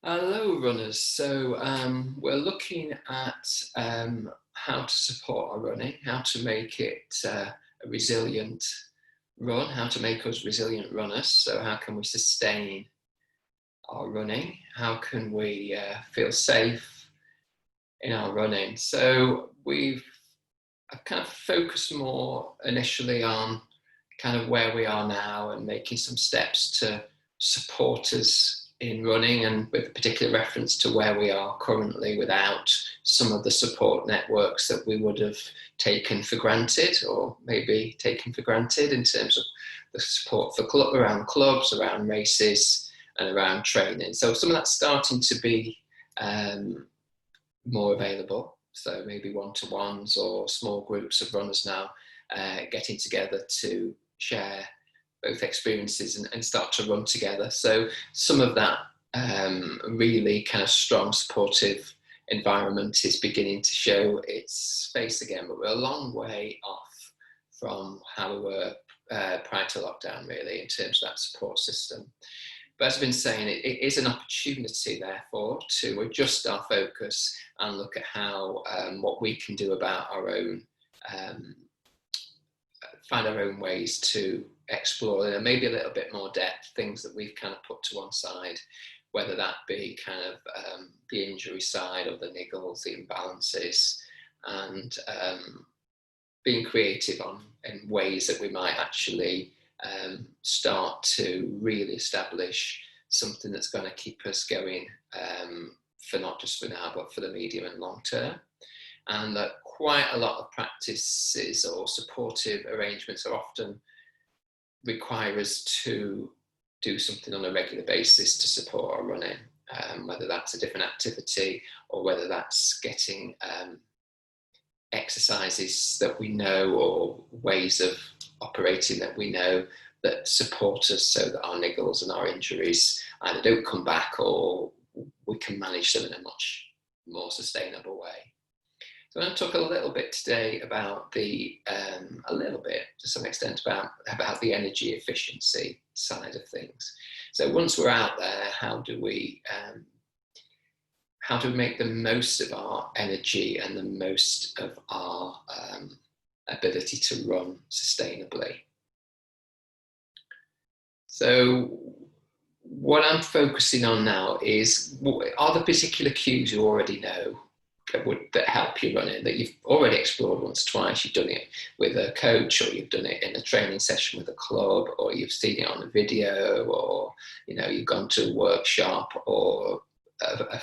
Hello, runners. So we're looking at how to support our running, how to make it a resilient run, how to make us resilient runners. So how can we sustain our running? How can we feel safe in our running? So I've kind of focused more initially on kind of where we are now and making some steps to support us in running, and with particular reference to where we are currently without some of the support networks that we would have taken for granted, or maybe taken for granted in terms of the support for around clubs, around races and around training. So some of that's starting to be more available. So maybe one-to-ones or small groups of runners now getting together to share both experiences and start to run together. So some of that really kind of strong supportive environment is beginning to show its face again, but we're a long way off from how we were prior to lockdown, really, in terms of that support system. But as I've been saying, it is an opportunity, therefore, to adjust our focus and look at how what we can do about our own, find our own ways to explore, and maybe a little bit more depth, things that we've kind of put to one side, whether that be kind of the injury side or the niggles, the imbalances, and being creative in ways that we might actually start to really establish something that's going to keep us going for not just for now, but for the medium and long term. And that quite a lot of practices or supportive arrangements are often require us to do something on a regular basis to support our running, whether that's a different activity or whether that's getting exercises that we know or ways of operating that we know that support us so that our niggles and our injuries either don't come back or we can manage them in a much more sustainable way. So I'm going to talk a little bit today about a little bit to some extent about the energy efficiency side of things. So once we're out there, how do we make the most of our energy and the most of our ability to run sustainably? So what I'm focusing on now is, are the particular cues you already know that help you running, that you've already explored once or twice? You've done it with a coach, or you've done it in a training session with a club, or you've seen it on a video, or you've gone to a workshop, or a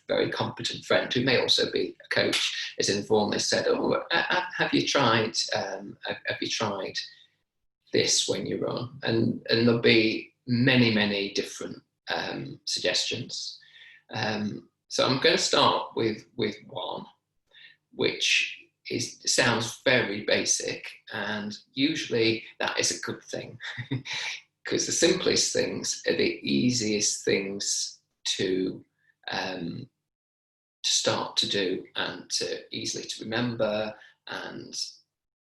very competent friend who may also be a coach has informally said, "Oh, have you tried this when you run?" And there'll be many different suggestions. So I'm going to start with one, which sounds very basic, and usually that is a good thing because the simplest things are the easiest things to start to do and easily to remember, and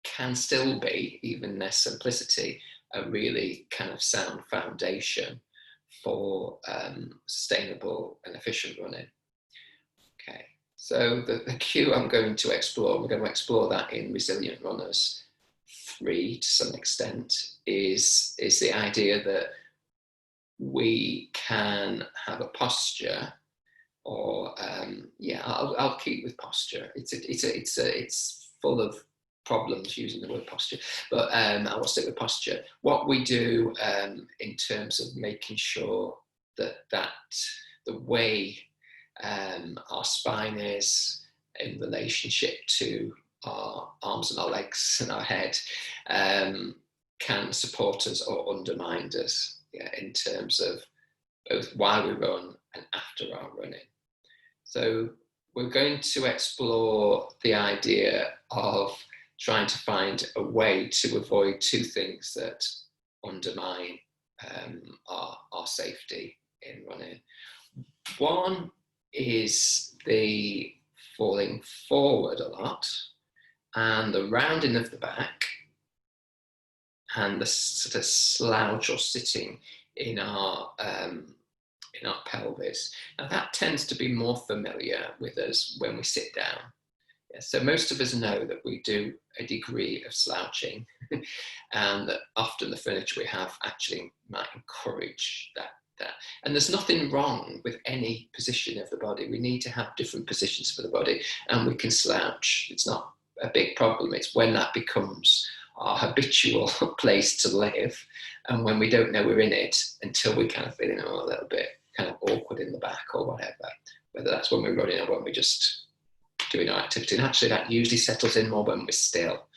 can still be, even their simplicity, a really kind of sound foundation for sustainable and efficient running. Okay, so the cue I'm going to explore, we're going to explore that in Resilient Runners 3 to some extent, is the idea that we can have a posture, or I'll keep with posture. It's full of problems using the word posture, but I will stick with posture. What we do in terms of making sure that the way our spine is in relationship to our arms and our legs and our head can support us or undermine us, in terms of both while we run and after our running. So we're going to explore the idea of trying to find a way to avoid two things that undermine our safety in running. One is the falling forward a lot, and the rounding of the back, and the sort of slouch or sitting in our in our pelvis. Now that tends to be more familiar with us when we sit down. Yeah, so most of us know that we do a degree of slouching and that often the furniture we have actually might encourage that. And there's nothing wrong with any position of the body. We need to have different positions for the body, and we can slouch. It's not a big problem. It's when that becomes our habitual place to live, and when we don't know we're in it until we kind of feel a little bit kind of awkward in the back or whatever, whether that's when we're running or when we're just doing our activity. And actually that usually settles in more when we're still.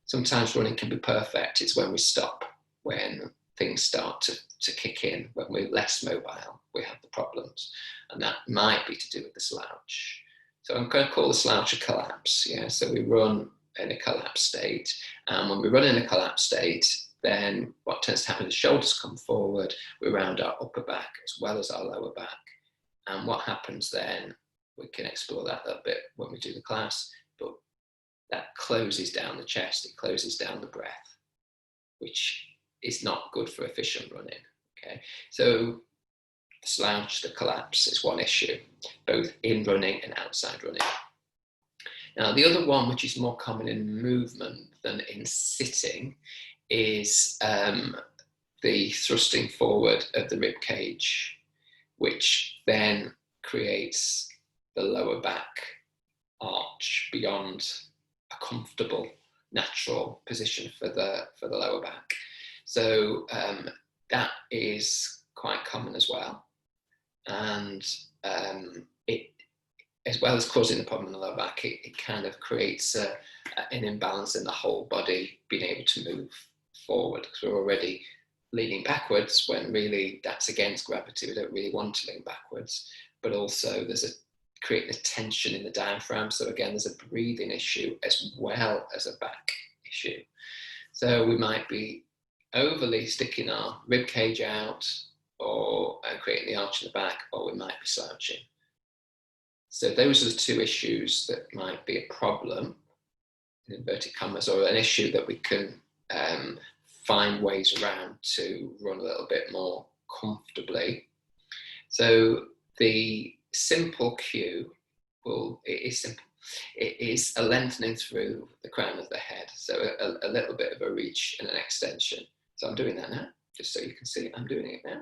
Sometimes running can be perfect. It's when we stop, when things start to kick in, when we're less mobile, we have the problems. And that might be to do with the slouch. So I'm going to call the slouch a collapse. Yeah, so we run in a collapse state. And when we run in a collapse state, then what tends to happen is the shoulders come forward, we round our upper back as well as our lower back. And what happens then, we can explore that a little bit when we do the class, but that closes down the chest, it closes down the breath, which is not good for efficient running. Okay, so the slouch, the collapse is one issue, both in running and outside running. Now, the other one, which is more common in movement than in sitting, is the thrusting forward of the rib cage, which then creates the lower back arch beyond a comfortable, natural position for the lower back. So that is quite common as well. And it, as well as causing the problem in the lower back, it kind of creates an imbalance in the whole body being able to move forward, because we're already leaning backwards when really that's against gravity. We don't really want to lean backwards, but also there's creating a tension in the diaphragm. So again, there's a breathing issue as well as a back issue. So we might be overly sticking our rib cage out or creating the arch in the back, or we might be slouching. So those are the two issues that might be a problem, in inverted commas, or an issue that we can find ways around to run a little bit more comfortably. So the simple cue, it is simple. It is a lengthening through the crown of the head. So a little bit of a reach and an extension. So I'm doing that now, just so you can see I'm doing it now.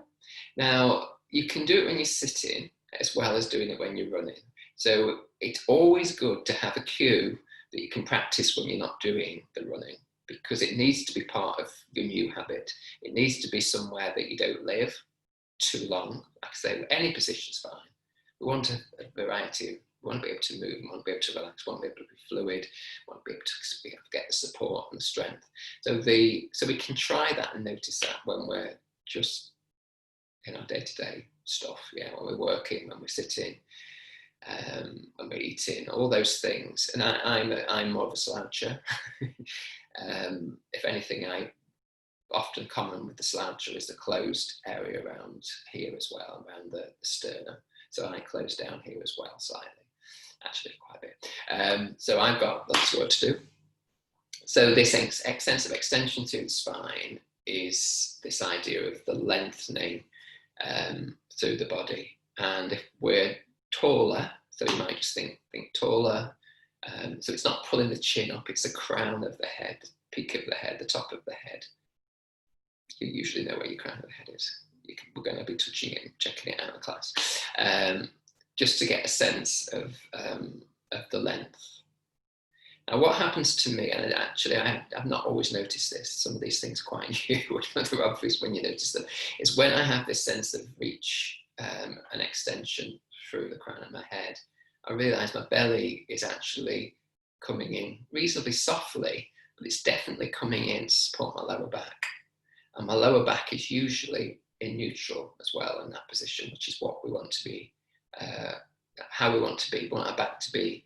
Now, you can do it when you're sitting as well as doing it when you're running. So it's always good to have a cue that you can practice when you're not doing the running, because it needs to be part of your new habit. It needs to be somewhere that you don't live too long. Like I say, any position's fine. We want a variety. We want to be able to move, we want to be able to relax, we want to be able to be fluid, we want to be able to get the support and the strength. So we can try that and notice that when we're just in our day-to-day stuff, yeah, when we're working, when we're sitting, when we're eating, all those things. And I'm more of a sloucher. If anything, often common with the sloucher is the closed area around here as well, around the sternum. So I close down here as well slightly, actually quite a bit. So I've got lots of work to do. So this extensive extension through the spine is this idea of the lengthening through the body. And if we're taller, so you might just think taller. So it's not pulling the chin up, it's the crown of the head, the peak of the head, the top of the head. You usually know where your crown of the head is. We're going to be touching it and checking it out in class, just to get a sense of the length. Now, what happens to me, and actually I've not always noticed this, some of these things are quite new, they're obvious when you notice them, is when I have this sense of reach and extension through the crown of my head, I realise my belly is actually coming in reasonably softly, but it's definitely coming in to support my lower back. And my lower back is usually in neutral as well in that position, which is what we want to be, how we want to be. We want our back to be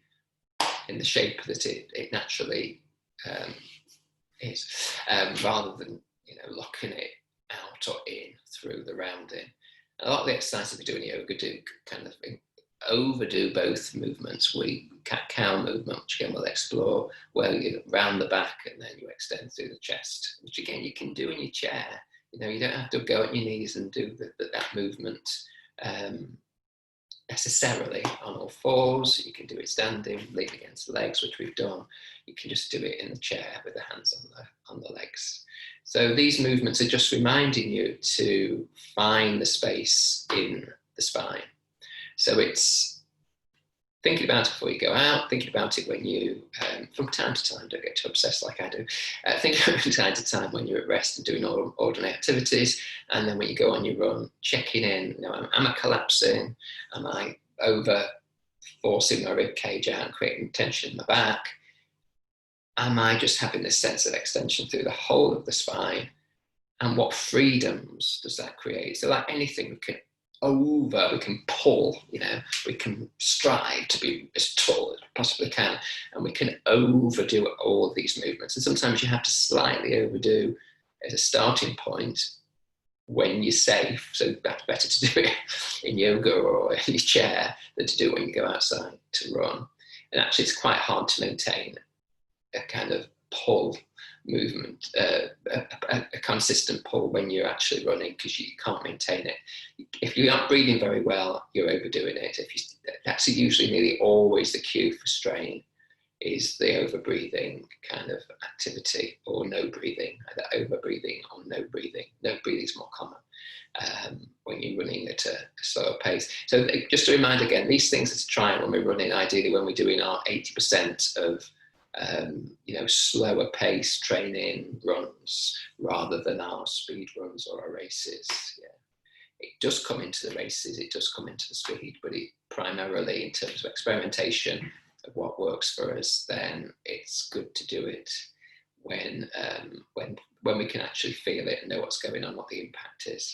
in the shape that it naturally is, rather than locking it out or in through the rounding. A lot of the exercises we do in yoga do kind of overdo both movements. Cat-cow movement, which again we'll explore, where you round the back and then you extend through the chest, which again you can do in your chair. You don't have to go at your knees and do that movement necessarily on all fours. You can do it standing, lean against the legs, which we've done. You can just do it in the chair with the hands on the legs. So these movements are just reminding you to find the space in the spine. So it's thinking about it before you go out, thinking about it when you, from time to time, don't get too obsessed like I do, think about it from time to time when you're at rest and doing ordinary activities, and then when you go on your run, checking in, am I collapsing? Am I over forcing my rib cage out and creating tension in my back? Am I just having this sense of extension through the whole of the spine? And what freedoms does that create? So like anything, we can pull, we can strive to be as tall as we possibly can, and we can overdo all of these movements. And sometimes you have to slightly overdo as a starting point when you're safe. So that's better to do it in yoga or in your chair than to do it when you go outside to run. And actually, it's quite hard to maintain a kind of pull movement, a consistent pull when you're actually running, because you can't maintain it. If you aren't breathing very well, you're overdoing it. That's usually nearly always the cue for strain, is the over breathing kind of activity, or no breathing, either over breathing or no breathing. No breathing is more common when you're running at a slower pace. So just to remind again, these things are to try when we're running, ideally when we're doing our 80% of slower pace training runs rather than our speed runs or our races. Yeah, it does come into the races, it does come into the speed, but it primarily, in terms of experimentation of what works for us, then it's good to do it when we can actually feel it and know what's going on, what the impact is.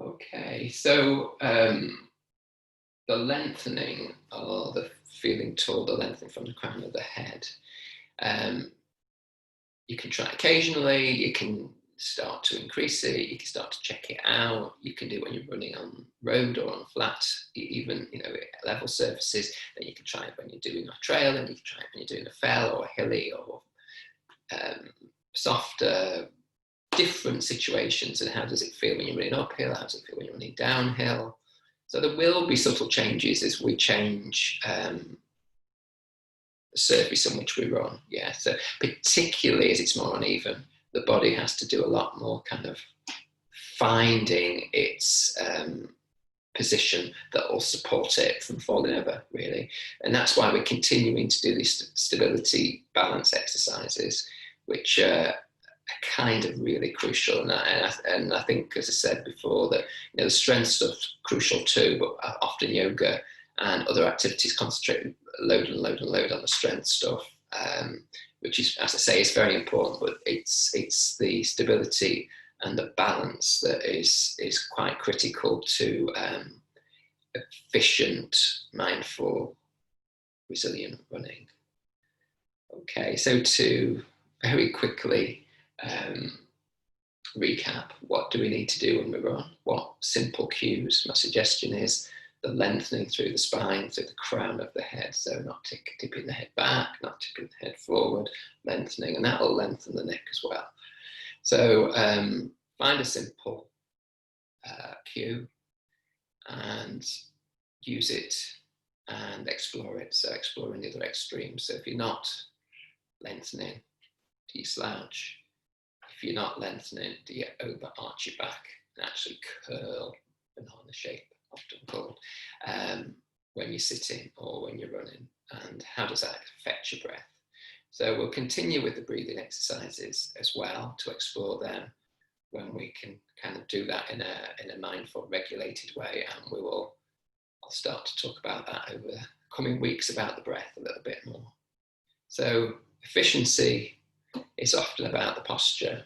Okay, so the lengthening, or the feeling tall, the lengthening from the crown of the head. You can try occasionally, you can start to increase it, you can start to check it out. You can do it when you're running on road or on flat, even level surfaces. Then you can try it when you're doing a trail, and you can try it when you're doing a fell or a hilly or softer, different situations. And how does it feel when you're running uphill? How does it feel when you're running downhill? So there will be subtle changes as we change the surface on which we run. Yeah, so particularly as it's more uneven, the body has to do a lot more kind of finding its position that will support it from falling over, really. And that's why we're continuing to do these stability balance exercises, which are kind of really crucial. And I think, as I said before, that the strength stuff's crucial too, but often yoga and other activities concentrate load on the strength stuff, which is, as I say, is very important, but it's the stability and the balance that is quite critical to efficient, mindful, resilient running. Okay, so to very quickly recap, what do we need to do when we run? What simple cues? My suggestion is the lengthening through the spine, through the crown of the head. So not tipping the head back, not tipping the head forward, lengthening, and that will lengthen the neck as well. So find a simple cue and use it and explore it. So exploring the other extremes. So if you're not lengthening, do you slouch? If you're not lengthening, do you over arch your back and actually curl, banana shape, often called, when you're sitting or when you're running? And how does that affect your breath? So we'll continue with the breathing exercises as well to explore them when we can kind of do that in a mindful, regulated way. And I'll start to talk about that over the coming weeks, about the breath a little bit more. So efficiency is often about the posture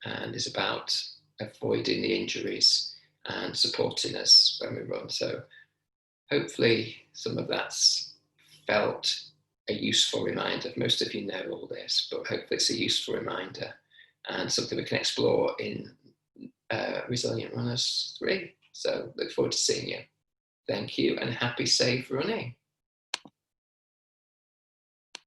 and is about avoiding the injuries and supporting us when we run. So hopefully some of that's felt a useful reminder. Most of you know all this, but hopefully it's a useful reminder and something we can explore in Resilient Runners 3. So look forward to seeing you. Thank you, and happy safe running.